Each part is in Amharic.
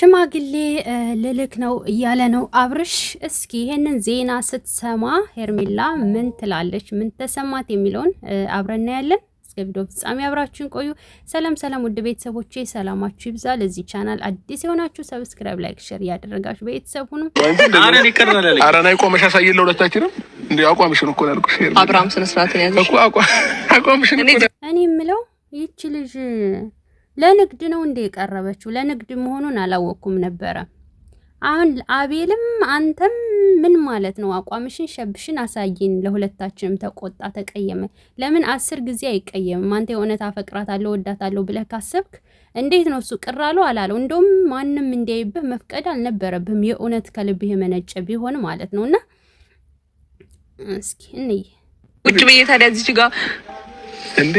ሽማግሌ ልልክ ነው እያለ ነው አብርሽ። እስኪ ይሄንን ዜና ስትሰማ ሄርሜላ ምን ትላለች፣ ምን ተሰማት የሚለውን አብረን እናያለን። እስከ ቪዲዮ ፍጻሜ አብራችሁን ቆዩ። ሰላም ሰላም፣ ውድ ቤተሰቦቼ ሰላማችሁ ይብዛ። ለዚህ ቻናል አዲስ የሆናችሁ ሰብስክራይብ፣ ላይክ፣ ሼር እያደረጋችሁ ቤተሰብ ሁኑ። አረን ይከራናል። አረን አይቆመሽ አሳየለ ሁለታችንም እንዴ አቋምሽን እኮ ያልኩሽ አብርሃም ስነ ስርዓት ያዘሽ እኮ አቋምሽን እኔ የምለው ይቺ ልጅ ለንግድ ነው እንደ የቀረበችው? ለንግድ መሆኑን አላወቅኩም ነበረ። አሁን አቤልም አንተም ምን ማለት ነው? አቋምሽን ሸብሽን አሳይን። ለሁለታችንም ተቆጣ፣ ተቀየመ። ለምን 10 ጊዜ አይቀየምም? አንተ የእውነት አፈቅራታለሁ ወዳታለሁ ብለህ ካሰብክ እንዴት ነው እሱ ቅር አለው አላለው? እንደውም ማንም እንዲያይብህ መፍቀድ አልነበረብህም። የእውነት ከልብህ የመነጨ ቢሆን ማለት ነውና እስኪ እንይ ቁጭ ብዬ ታዲያ እዚህ ጋር እንዴ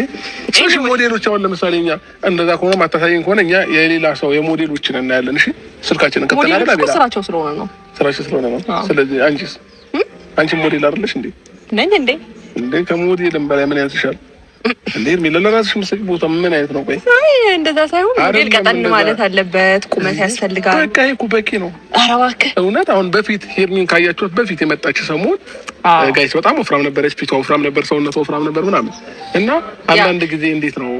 ሶሽ ሞዴሎች አሁን ለምሳሌ እኛ እንደዛ ከሆነ ማታሳየን ከሆነ እኛ የሌላ ሰው የሞዴሎችን እናያለን። እሺ ስልካችንን ከተናገረ አቤላ ስራቸው ስለሆነ ነው፣ ስራቸው ስለሆነ ነው። ስለዚህ አንቺ ሞዴል አይደለሽ እንዴ? ነኝ እንዴ ከሞዴልም በላይ ምን ያንስሻል እንዴ? ለራስሽ ምስክ ቦታ ምን አይነት ነው? ቆይ እንደዛ ሳይሆን ሞዴል ቀጠን ማለት አለበት፣ ቁመት ያስፈልጋል። በቃ ይሄ በቂ ነው። ኧረ እባክህ እውነት አሁን በፊት ሄርሚን ካያችሁት በፊት የመጣች ሰሞን ጋይስ በጣም ወፍራም ነበረች፣ ፊቷ ወፍራም ነበር፣ ሰውነቷ ወፍራም ነበር ምናምን እና አንዳንድ ጊዜ እንዴት ነው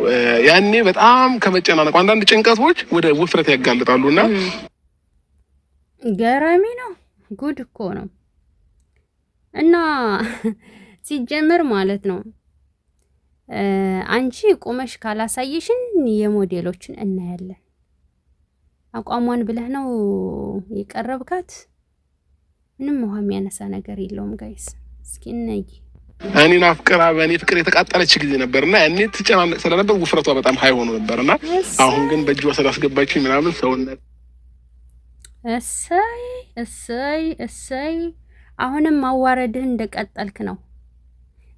ያኔ በጣም ከመጨናነቁ አንዳንድ ጭንቀቶች ወደ ውፍረት ያጋልጣሉና ገራሚ ነው። ጉድ እኮ ነው። እና ሲጀምር ማለት ነው አንቺ ቁመሽ ካላሳየሽን የሞዴሎችን እናያለን። አቋሟን ብለህ ነው የቀረብካት? ምንም ውሃ የሚያነሳ ነገር የለውም ጋይስ። እስኪ ነይ እኔን አፍቅራ በእኔ ፍቅር የተቃጠለች ጊዜ ነበርና ያኔ ትጨናነቅ ስለነበር ውፍረቷ በጣም ሀይ ሆኖ ነበርና አሁን ግን በእጇ ስላስገባችኝ ምናምን ሰውነት እሰይ አሁንም ማዋረድህ እንደቀጠልክ ነው።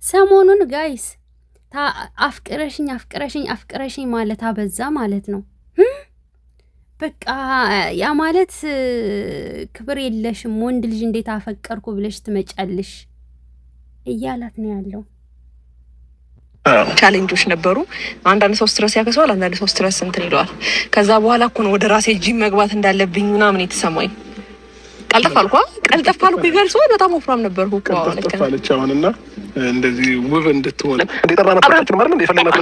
ሰሞኑን ጋይስ አፍቅረሽኝ ማለት አበዛ ማለት ነው። በቃ ያ ማለት ክብር የለሽም፣ ወንድ ልጅ እንዴት አፈቀርኩ ብለሽ ትመጫለሽ እያላት ነው ያለው። ቻሌንጆች ነበሩ። አንዳንድ ሰው ስትረስ ያከሰዋል፣ አንዳንድ ሰው ስትረስ እንትን ይለዋል። ከዛ በኋላ እኮ ነው ወደ ራሴ ጂም መግባት እንዳለብኝ ምናምን የተሰማኝ። ቀልጠፍ አልኩ ይገልጸዋል። በጣም ወፍራም ነበርኩ እኮ አለች። አሁንና እንደዚህ ውብ እንድትሆን እንደጠራ ነጥራችን ማለት ነው የፈለግናት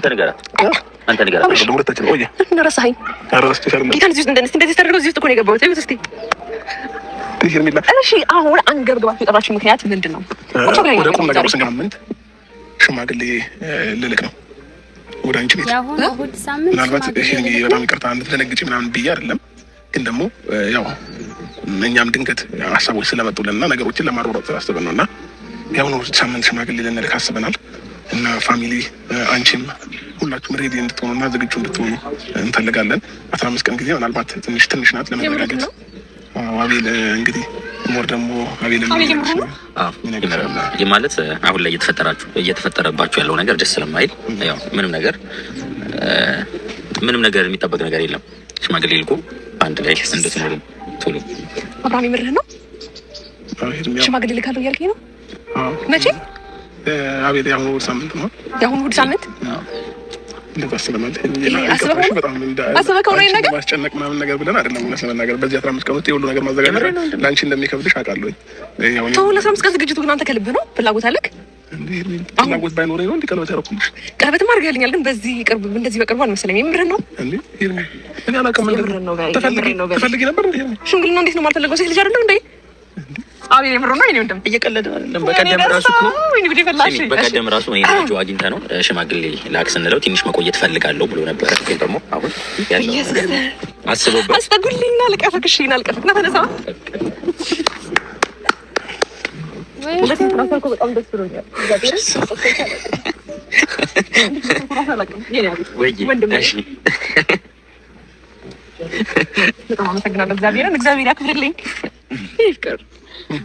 አንተ ንገራ ሁለታችን ቆየ እንደረሳኸኝ ጌታን እንደዚህ ተደርገው እዚህ ውስጥ እኮ ነው የገባሁት። እዚህ ሄርሜላ እሺ፣ አሁን አንገብግባችሁ የጠራችሁ ምክንያት ምንድን ነው? ወደ ቁም ነገር ስንገናኝ ሽማግሌ ልልክ ነው ወደ አንቺ ቤት። ምናልባት በጣም ይቅርታ እንድትደነግጪ ምናምን ብዬ አይደለም፣ ግን ደግሞ ያው እኛም ድንገት ሀሳቦች ስለመጡልንና ነገሮችን ለማሯሯጥ አስበን ነውና ያሁኑ ሳምንት ሽማግሌ ልንልክ አስበናል እና ፋሚሊ አንቺም ሁላችሁም ሬዲ እንድትሆኑና ዝግጁ እንድትሆኑ እንፈልጋለን። 15 ቀን ጊዜ ምናልባት ትንሽ ናት ለመዘጋጀት። አቤል እንግዲህ ሞር ደግሞ አቤል ማለት አሁን ላይ እየተፈጠረባችሁ ያለው ነገር ደስ ስለማይል ያው ምንም ነገር የሚጠበቅ ነገር የለም። ሽማግሌ ልኮ አንድ ላይ እንድትኖሩ ቶሎ አብርሃም ምርህ ነው። ሽማግሌ ልካለሁ እያልከኝ ነው? መቼ? አቤል ያሁኑ እሑድ ሳምንት ነው። ያሁኑ እሑድ ሳምንት እንደዛ ስለማለት አስበከው ነው ነገር ማስጨነቅ ምናምን ነገር ብለን አይደለም። እውነት ለመናገር በዚህ 15 ቀን ውስጥ የሁሉ ነገር ማዘጋጀት ለአንቺ እንደሚከብድሽ አውቃለሁ። ተው፣ ለ15 ቀን ዝግጅቱ ግን አንተ ከልብህ ነው? ፍላጎት አለክ? ፍላጎት ባይኖረኝ ነው እንዴ ቀለበት ያደረኩልሽ? ቀለበትም አድርገህልኛል፣ ግን በዚህ ቅርብ እንደዚህ በቅርቡ አልመሰለኝም። የምርህን ነው እንዴ? እኔ አላውቅም። ተፈልጊ ነበር እንዴ? ሽምግልና እንዴት ነው የማልፈለገው? ሴት ልጅ አይደለም እንዴ? አቤል የምር ነው። ወንድም እየቀለደ አይደለም። በቀደም ራሱ ወይ ልጅ አግኝታ ነው ሽማግሌ ላክ ስንለው ትንሽ መቆየት ፈልጋለሁ ብሎ ነበር። ግን ደግሞ አሁን ያለው አስበውበት አስጠጉልኝና ልቀፈክሽና ልቀፈክና ተነሳ በጣም ደስ ብሎኛል። በጣም አመሰግናለሁ። እግዚአብሔር ያክብርልኝ። ይፍቀር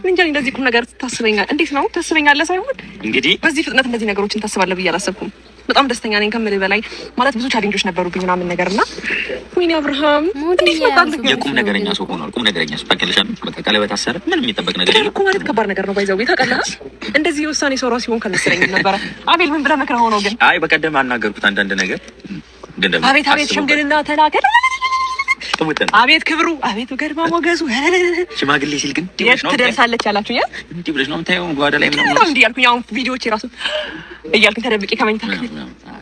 እንጃ እንደዚህ ቁም ነገር ታስበኛል። እንዴት ነው ታስበኛለህ? ሳይሆን እንግዲህ በዚህ ፍጥነት እንደዚህ ነገሮችን ታስባለህ ብዬ አላሰብኩም። በጣም ደስተኛ ነኝ ከምልህ በላይ። ማለት ብዙ ቻሌንጆች ነበሩብኝ ምናምን ነገርና ወይኔ አብርሃም እንዴት ነው ታንተ የቁም ነገረኛ ሰው ሆኗል። ቁም ነገረኛ ሰው ታከለሻል። በቃ ቀለበት አሰረ ምንም የሚጠበቅ ነገር የለም እኮ ማለት ከባድ ነገር ነው። ባይዘው ታውቃለህ። እንደዚህ ውሳኔ ሰው ራሱ ሲሆን ከመሰለኝ ነበረ። አቤል ምን ብለህ መክረህ ሆኖ ግን አይ በቀደም አናገርኩት አንዳንድ ነገር ግን ደግሞ አቤት ሽምግልና ተናገር አቤት ክብሩ፣ አቤት ገርማ ሞገሱ። ሽማግሌ ሲል ግን ትደርሳለች ያላችሁኝ እንዲህ ብለሽ ነው የምታየው? ጓዳ ላይ ምናምን እንዲህ ያልኩኝ አሁን ቪዲዮዎች ራሱ እያልኩኝ ተደብቄ ከመኝታ ክፍል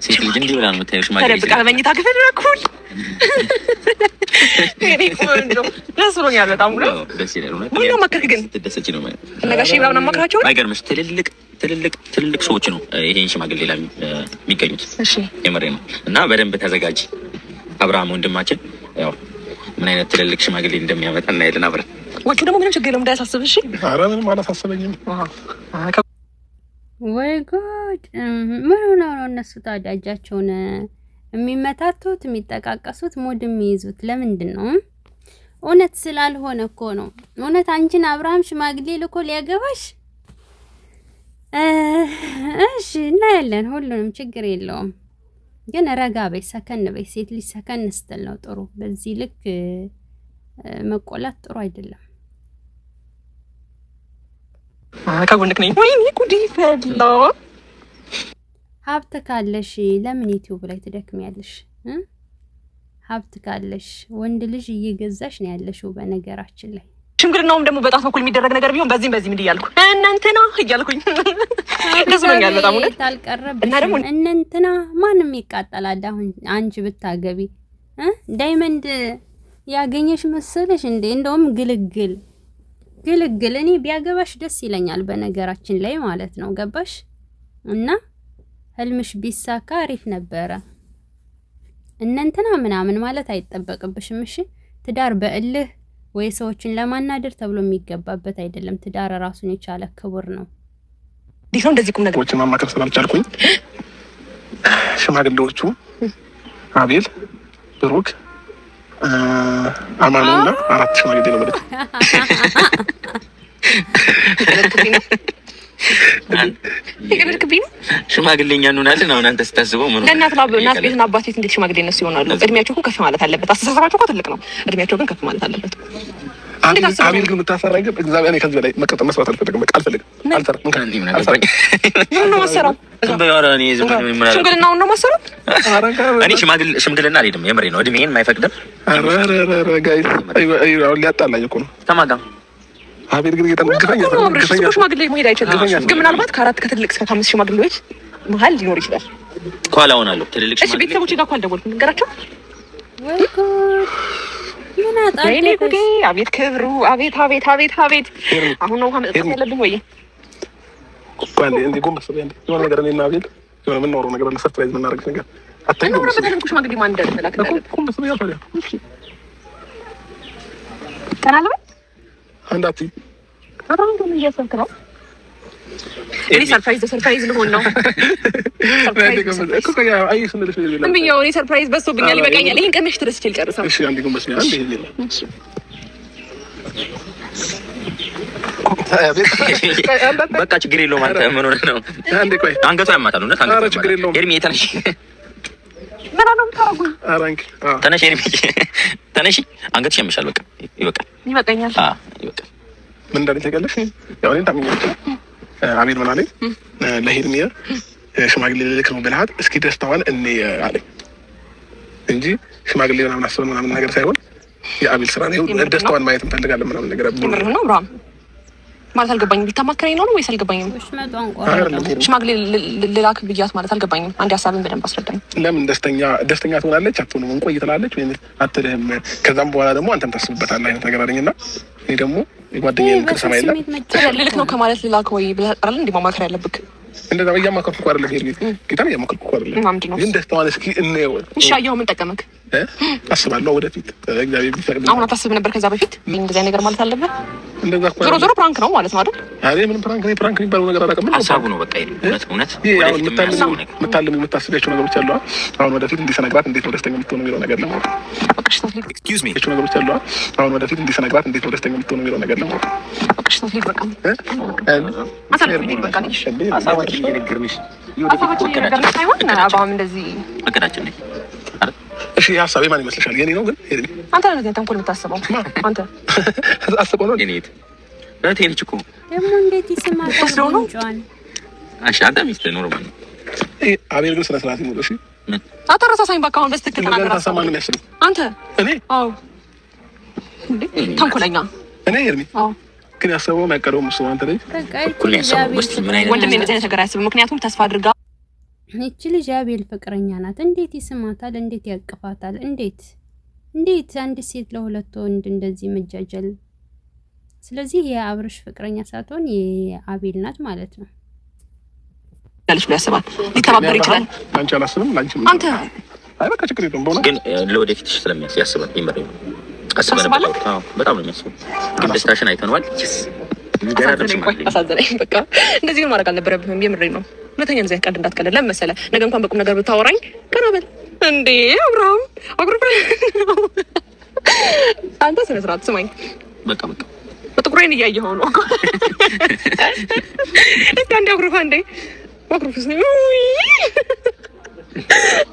ሴት ልጅ እንዲህ ብላ ነው የምታየው? ሽማግሌ ተደብቃ ከመኝታ ክፍል በኩል ደስ ብሎኛል በጣም ነው። ደስ ይላል። ምን ነው መከርክ ግን ትደሰች ነው ማለት ነጋሽ ምናምን አማክራቸው አይገርምሽ? ትልልቅ ሰዎች ነው ይሄን ሽማግሌ ላይ የሚገኙት። እሺ የምሬ ነው። እና በደንብ ተዘጋጅ አብርሃም ወንድማችን። ያው ምን አይነት ትልልቅ ሽማግሌ እንደሚያመጣ እናያለን አብረን። ወጪ ደግሞ ምንም ችግር የለም እንዳያሳስብ። እሺ ኧረ ምንም አላሳሰበኝም። ወይ ጉድ! ምን ሆነው ነው እነሱ ታዲያ እጃቸውን የሚመታቱት የሚጠቃቀሱት ሙድ የሚይዙት ለምንድን ነው? እውነት ስላልሆነ እኮ ነው። እውነት አንቺን አብርሃም ሽማግሌ ልኮ ሊያገባሽ? እሺ እናያለን፣ ሁሉንም ችግር የለውም። ግን ረጋ በይ፣ ሰከን በይ። ሴት ልጅ ሰከን ስትል ነው ጥሩ። በዚህ ልክ መቆላት ጥሩ አይደለም። ከጎንክ ነኝ። ወይኔ ጉድ ፈላ። ሀብት ካለሽ ለምን ዩቲዩብ ላይ ትደክሚያለሽ? ሀብት ካለሽ ወንድ ልጅ እየገዛሽ ነው ያለሽው። በነገራችን ላይ ሽምግልናውም ደግሞ በጣም በኩል የሚደረግ ነገር ቢሆን በዚህም ምን እያልኩ እናንተና እያልኩኝ ደስ ብሎኛል በጣም ነው። እና ደግሞ እናንተና ማንም ይቃጠላል። አሁን አንቺ ብታገቢ ዳይመንድ ያገኘሽ መሰለሽ እንዴ? እንደውም ግልግል እኔ ቢያገባሽ ደስ ይለኛል በነገራችን ላይ ማለት ነው። ገባሽ? እና ህልምሽ ቢሳካ አሪፍ ነበረ። እናንተና ምናምን ማለት አይጠበቅብሽም። እሺ ትዳር በእልህ ወይ ሰዎችን ለማናደር ተብሎ የሚገባበት አይደለም። ትዳር ራሱን የቻለ ክቡር ነው። ዲሶ እንደዚህ ቁም ነገር ወጭ ማማከር ስላልቻልኩኝ ሽማግሌዎቹ አቤል፣ ብሩክ፣ አማኑና 4 ሽማግሌ ነው ማለት ሽማግሌኛ እንሆናለን። አሁን አንተ ስታስበው ምን እናት ቤትና አባት ቤት እንዴት ሽማግሌ እነሱ ይሆናሉ? እድሜያቸው እኮ ከፍ ማለት አለበት። አስተሳሰባቸው እኮ ትልቅ ነው። እድሜያቸው ግን ከፍ ማለት አለበት። አቤል ግን የምታሰራኝ ግን እግዚአብሔር እኔ ከዚህ በላይ መቀጠል መስራት አልፈልግም። በቃ አልፈልግም። አልሰራም። ምን ነው ማሰራው? ሽምግልናውን ነው ማሰራው? እኔ ሽምግልና አልሄድም። የምሬ ነው። እድሜን የማይፈቅድም። ጋይስ ሊያጣላኝ እኮ ነው። ተማጋ አቤል ግን እየተነገረኝ ነው። ሽማግሌ መሄድ አይችልም። ግን ምናልባት ከ4 ከትልቅ እስከ 5 ሽማግሌዎች መሀል ሊኖር ይችላል። ከኋላ ሆናለሁ። ትልልቅ ሽማግሌ ቤተሰቦቼ ጋር እኮ አልደወልኩም። ንገራቸው። ወይ ጉድ! ምን አጣጣሽ? ወይኔ ጉዴ! አቤት ክብሩ! አቤት አሁን ነው ውሃ መጠጣት ያለብኝ ወይ? ቆንጆ እንዴ ጎንበስ በይ። የሆነ ነገር እኔና አቤል የሆነ የምናወራው ነገር አለ። ሰርፕራይዝ የምናደርግሽ ነገር አታይም? ነው በተለምኩ ሽማግሌ ማን እንደተላከ ጎንበስ በይ። አፈሪያ ተናለ አንዳቲ አሁን ደግሞ እያሰብክ ነው። እኔ ሰርፕራይዝ ልሆን ነው። እኔ ሰርፕራይዝ በዝቶብኛል። ይበቃኛል። ይሄን ቀመሽ ድረስ ይችል ጨርሰው። እሺ አንዴ ጎንበስ በይ። አንዴ ይሄ በቃ ችግር የለውም። አንተ ምን ሆነህ ነው? አንዴ ቆይ አንገቱ ያማታል። እውነት አንገቱ ችግር የለውም። ኤርሚ ተነሽ። ምን ነው ታረጉኝ? አራንክ ተነሽ ኤርሚ ተነሽ። አንገትሽ ያምሻል። በቃ ይበቃል። ይበቃኛል። ይበቃል። ምን እንዳለኝ ታውቂያለሽ? ያው እኔን ታምኛለሽ። አቤል ምን አለኝ? ለሄርሚያ ሽማግሌ ልልክ ነው ብልሃት እስኪ ደስታዋን እኔ አለኝ እንጂ ሽማግሌ ምናምን አስበን ምናምን ነገር ሳይሆን የአቤል ስራ ነው። ደስታዋን ማየት እንፈልጋለን ምናምን ነገር ምር ነው ብራም ማለት አልገባኝም። ልታማክረኝ ነው ወይስ አልገባኝም? ሽማግሌ ልላክ ብያት ማለት አልገባኝም። አንድ ሀሳብን በደንብ አስረዳኝ። ለምን ደስተኛ ትሆናለች አትሆንም? እንቆይ ትላለች ወይ አትልህም? ከዛም በኋላ ደግሞ አንተም ታስብበታለህ አይነት ነገር አለኝና እኔ ደግሞ የጓደኛዬን ምክር ሰማ የለም ልልክ ነው ከማለት ልላክ ወይ ብለህ አይደል እንዴ ማማከር ያለብህ? እንደዛ እያማከርኩ እኮ አይደለም ሄርሜት፣ ጌታን እያማከርኩ እኮ አይደለም። ግን ደስታዋን እስኪ እንየው። እሺ አየኸው፣ ምን ጠቀመክ? አስባለሁ ወደፊት እግዚአብሔር ቢፈቅድ። አሁን አታስብ ነበር ከዛ በፊት እንደዛ ነገር ማለት አለበት። እንደዛ እኮ ዞሮ ፕራንክ ነው ማለት ነው አይደል? አሬ ምን ፕራንክ የሚባለው ነገር አላውቅም። ሀሳቡ ነው በቃ እውነት የምታስቢያቸው ነገሮች አሉ። አሁን ወደፊት እንዲሰነግራት እንዴት ነው ደስተኛ የምትሆነው የሚለው ነገር ነው። ኤክስኪውዝ ሚ ነገሮች አሉ። አሁን ወደፊት እንዲሰነግራት እንዴት ነው ደስተኛ የምትሆነው የሚለው ነገር ነው። እሺ ሀሳቤ ማን ይመስልሻል? የኔ ነው ግን አንተ ነህ ተንኮል የምታስበው አንተ አስበው ነው። የኔ እህቴ እኮ ደግሞ እንዴት ይስማታል? እንጫን እሺ አንተ ሚስት ኖርማል ነው። አቤል ግን ስነ ስርዓት ይኖር። እሺ አታረሳሳኝ በቃ። አሁን በስትክክል ተናገር። ታሳማን ነው የሚያስብ አንተ እኔ አዎ ተንኮለኛ እኔ ኤርሚ ግን ያሰበው ያቀደው እሱ አንተ ላይ እኩል ያሰበው ውስጥ ምን አይነት ወንድሜ እንደዚህ ነገር አያስብም። ምክንያቱም ተስፋ አድርጋ እቺ ልጅ የአቤል ፍቅረኛ ናት። እንዴት ይስማታል? እንዴት ያቅፋታል? እንዴት አንድ ሴት ለሁለት ወንድ እንደዚህ መጃጀል? ስለዚህ የአብርሽ ፍቅረኛ ሳትሆን የአቤል ናት ማለት ነው። ያለሽ ብሎ ያስባል፣ ሊተባበር ይችላል። አንቺ አላስብም። አንተ አይ በቃ ችግር የለውም። በእውነት ግን ለወደፊትሽ ስለሚያስብ ያስባል። ይመረው አስበነው። አዎ በጣም ነው የሚያስበው። ግን ደስታሽን አይተነዋል። አሳዘነኝ። በቃ እንደዚህ ነው ማድረግ አልነበረብህም። የምሬን ነው። ሁለተኛ እንደዚህ ቀልድ እንዳትቀልድ። ለምን መሰለህ? ነገ እንኳን በቁም ነገር ብታወራኝ ቀና በል እንዴ አብርሃም አጉርፈ አንተ ስነ ስርዓት ስማኝ። በቃ በጥቁሬን እያየኸው ነው እኮ እስኪ አንዴ አጉርፈ እንዴ አጉርፈስ ነው።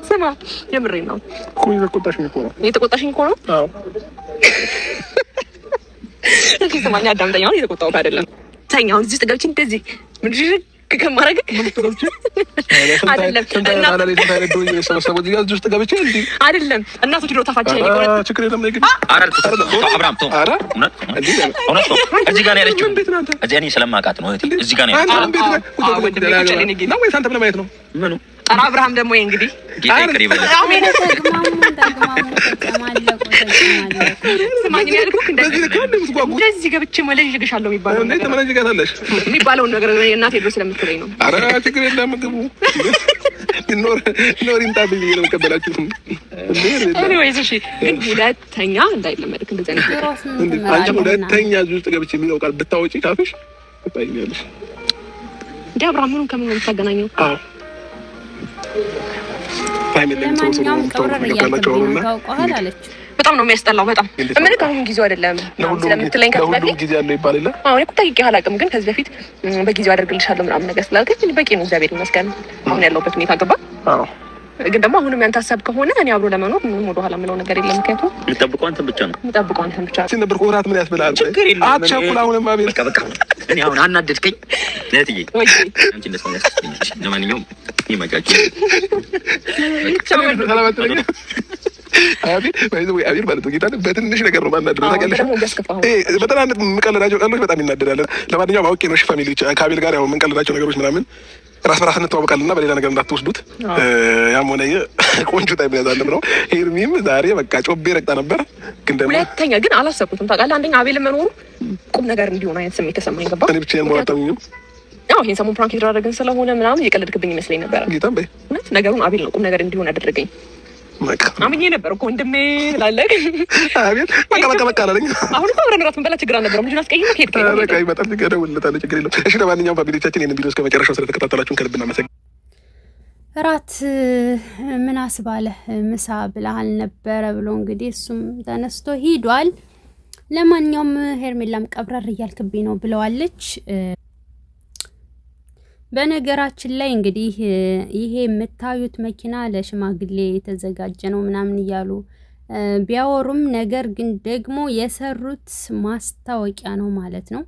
ስማ የምሬን ነው እኮ የተቆጣሽኝ እኮ ነው። አዎ እሺ ስማኝ፣ አዳምጠኝ። አሁን እየተቆጣሁት አይደለም። ተኛው እዚህ ውስጥ ገብቼ እንደዚህ ምንድን ከማረግ አይደለም እናቶች ድሮ ታፋቸው ችግር የለም። እዚህ ጋር ነው ያለችው። እኔ ስለማውቃት ነው። እዚህ ጋር ነው ያለችው። ምኑ ኧረ አብርሃም ደግሞ እንግዲህ እንደዚህ ገብቼ መለዥግሻለሁ የሚባለውን ነገር እናቴ ድሮ ስለምትለኝ ነው። ኧረ ችግር የለም። ምግቡ ኖር ይምጣ ብዬ ነው የምቀበላችሁ። እሺ ግን ሁለተኛ እንዳይለመድክ እንደዚህ አይነት አንቺ ሁለተኛ እዚህ ውስጥ ገብቼ የሚለው ቃል ብታወጪ ካፍሽ ትታይኛለሽ። እንደ አብርሃም ምኑን ከምን ነው የምታገናኘው? ለማንኛውም ቀብረር እያልከብኝ ነው ታውቀዋል አለች። በጣም ነው የሚያስጠላው። በጣም እምልህ አሁን ጊዜው አይደለም ስለምትለኝ ከሁሉም ጊዜ ያለው ይባል የለ። አሁን እኮ ጠይቄህ አላውቅም፣ ግን ከዚህ በፊት በጊዜው አደርግልሻለሁ ምናምን ነገር ስላልከኝ በቂ ነው። እግዚአብሔር ይመስገን አሁን ያለሁበት ሁኔታ ገባ። አዎ ግን ደግሞ አሁንም ያንተ ሀሳብ ከሆነ እኔ አብሮ ለመኖር ምንም ወደኋላ የምለው ነገር የለም። ምክንያቱም የምጠብቀው አንተን ብቻ ነው። ነበር ኮራት ምን ያስብላል? አትቸኩል። አሁንም አቤል በቃ እኔ አሁን አናደድከኝ ነትዬ። አንቺ እንደሰው ያስፈልግሽ። ለማንኛውም ይመጫጭ አቤል ማለት ነው ጌታን በትንሽ ነገር ነው ማናደረው ታውቂያለሽ። በጣም የምቀልዳቸው ቀልዶች በጣም ይናደዳለን። ለማንኛውም አውቄ ነው ፋሚሊ ከአቤል ጋር ያው የምንቀልዳቸው ነገሮች ምናምን ራስ በራስ እንተዋወቃለን እና በሌላ ነገር እንዳትወስዱት። ያም ሆነ ቆንጆ ታይም ያዛለም ነው። ሄርሚም ዛሬ በቃ ጮቤ ረግጣ ነበር። ግን ደግሞ ሁለተኛ ግን አላሰብኩትም ታውቃለህ። አንደኛ አቤል መኖሩ ቁም ነገር እንዲሆን አይነት ስሜት ተሰማኝ። ገባ እኔ ብቻዬን ሞራታውኝም ያው ይሄን ሰሞን ፕራንክ የተደረገን ስለሆነ ምናምን እየቀለድክብኝ ይመስለኝ ነበር። ጌታም በይ እውነት ነገሩን አቤል ነው ቁም ነገር እንዲሆን ያደረገኝ። አምኜ ነበር እኮ ወንድሜ ላለቅ አቤል በቃ አላለኝ። አሁን እኮ አብረን እራት እንበላ ችግር አልነበረም። ልጁን አስቀይመህ ሄድክ። በቃ ይመጣል እደውልለታለሁ ችግር የለም። እሺ ለማንኛውም ፋሚሊዎቻችን ይሄንን ቪዲዮ እስከ መጨረሻው ስለተከታተላችሁን ከልብ እናመሰግናለን። እራት ምን አስባለህ ምሳ ብለሃል ነበረ ብሎ እንግዲህ እሱም ተነስቶ ሂዷል። ለማንኛውም ሄርሜላም ቀብረር እያልክብኝ ነው ብለዋለች። በነገራችን ላይ እንግዲህ ይሄ የምታዩት መኪና ለሽማግሌ የተዘጋጀ ነው ምናምን እያሉ ቢያወሩም ነገር ግን ደግሞ የሰሩት ማስታወቂያ ነው ማለት ነው።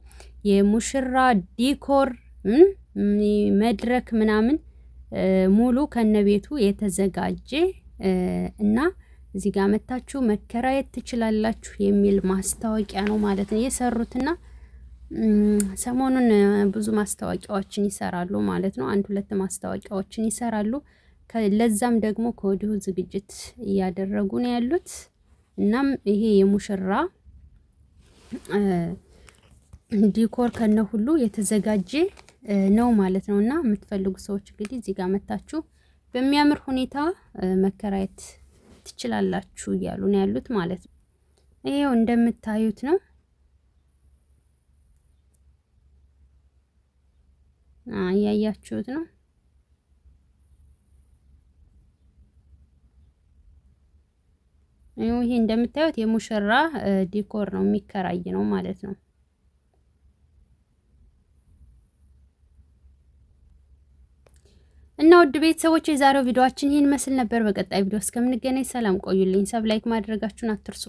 የሙሽራ ዲኮር መድረክ ምናምን ሙሉ ከነቤቱ የተዘጋጀ እና እዚህ ጋር መታችሁ መከራየት ትችላላችሁ የሚል ማስታወቂያ ነው ማለት ነው የሰሩትና ሰሞኑን ብዙ ማስታወቂያዎችን ይሰራሉ ማለት ነው። 1-2 ማስታወቂያዎችን ይሰራሉ። ለዛም ደግሞ ከወዲሁ ዝግጅት እያደረጉ ነው ያሉት። እናም ይሄ የሙሽራ ዲኮር ከነ ሁሉ የተዘጋጀ ነው ማለት ነውና የምትፈልጉ ሰዎች እንግዲህ እዚህ ጋር መታችሁ በሚያምር ሁኔታ መከራየት ትችላላችሁ እያሉ ነው ያሉት ማለት ነው። ይሄው እንደምታዩት ነው። እያያችሁት ነው። ይሄ እንደምታዩት የሙሽራ ዲኮር ነው የሚከራይ ነው ማለት ነው። እና ውድ ቤተሰቦች የዛሬው ቪዲዮአችን ይህን መስል ነበር። በቀጣይ ቪዲዮ እስከምንገናኝ ሰላም ቆዩልኝ። ሰብ ላይክ ማድረጋችሁን አትርሱ።